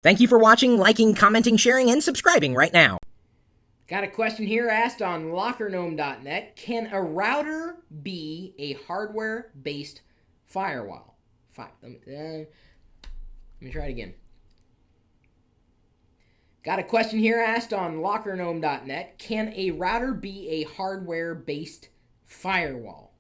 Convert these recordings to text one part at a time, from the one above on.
Thank you for watching, liking, commenting, sharing, and subscribing right now. Got a question here asked on LockerGnome.net. Can a router be a hardware-based firewall? Let me try it again. Got a question here asked on LockerGnome.net. Can a router be a hardware-based firewall?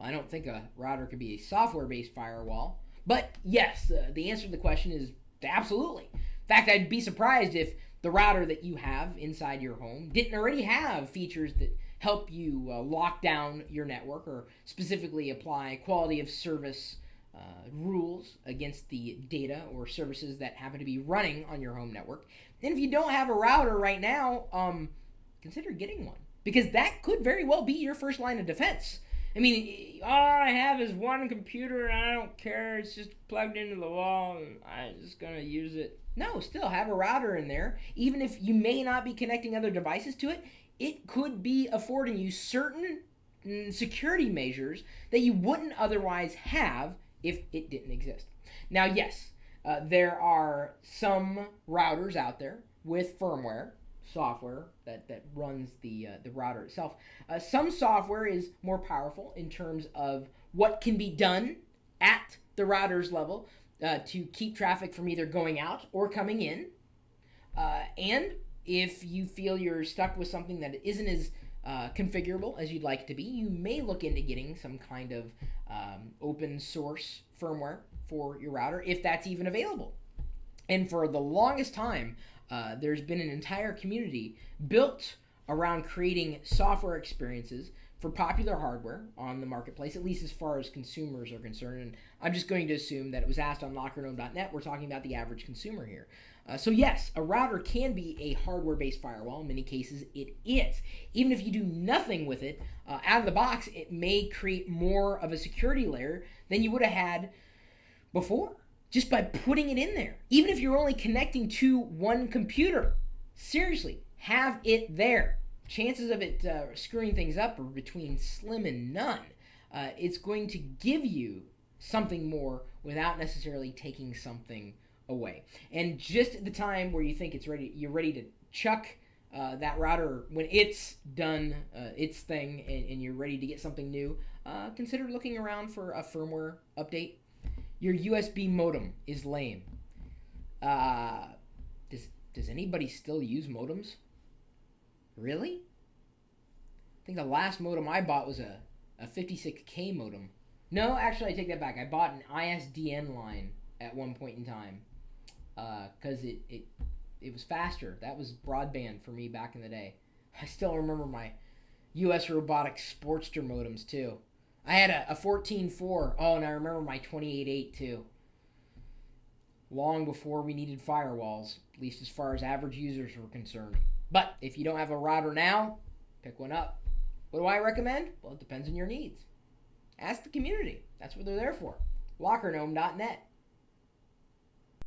Well, I don't think a router could be a software-based firewall. But yes, the answer to the question is absolutely. In fact, I'd be surprised if the router that you have inside your home didn't already have features that help you lock down your network or specifically apply quality of service rules against the data or services that happen to be running on your home network. And if you don't have a router right now, consider getting one, because that could very well be your first line of defense. I mean, all I have is one computer and I don't care. It's just plugged into the wall and I'm just going to use it. No, still have a router in there. Even if you may not be connecting other devices to it, it could be affording you certain security measures that you wouldn't otherwise have if it didn't exist. Now, yes, there are some routers out there with firmware software that runs the router itself. Some software is more powerful in terms of what can be done at the router's level to keep traffic from either going out or coming in. And if you feel you're stuck with something that isn't as configurable as you'd like it to be, you may look into getting some kind of open source firmware for your router, if that's even available. And for the longest time, there's been an entire community built around creating software experiences for popular hardware on the marketplace, at least as far as consumers are concerned. And I'm just going to assume that it was asked on LockerGnome.net. We're talking about the average consumer here. So yes, a router can be a hardware-based firewall. In many cases, it is. Even if you do nothing with it, out of the box, it may create more of a security layer than you would have had before, just by putting it in there. Even if you're only connecting to one computer, seriously, have it there. Chances of it screwing things up are between slim and none. It's going to give you something more without necessarily taking something away. And just at the time where you think you're ready to chuck that router, when it's done its thing and you're ready to get something new, consider looking around for a firmware update. Your USB modem is lame. Does anybody still use modems? Really? I think the last modem I bought was a 56K modem. No, actually, I take that back. I bought an ISDN line at one point in time because it was faster. That was broadband for me back in the day. I still remember my US Robotics Sportster modems too. I had a 14.4. Oh, and I remember my 28.8 too. Long before we needed firewalls, at least as far as average users were concerned. But if you don't have a router now, pick one up. What do I recommend? Well, it depends on your needs. Ask the community. That's what they're there for. LockerGnome.net.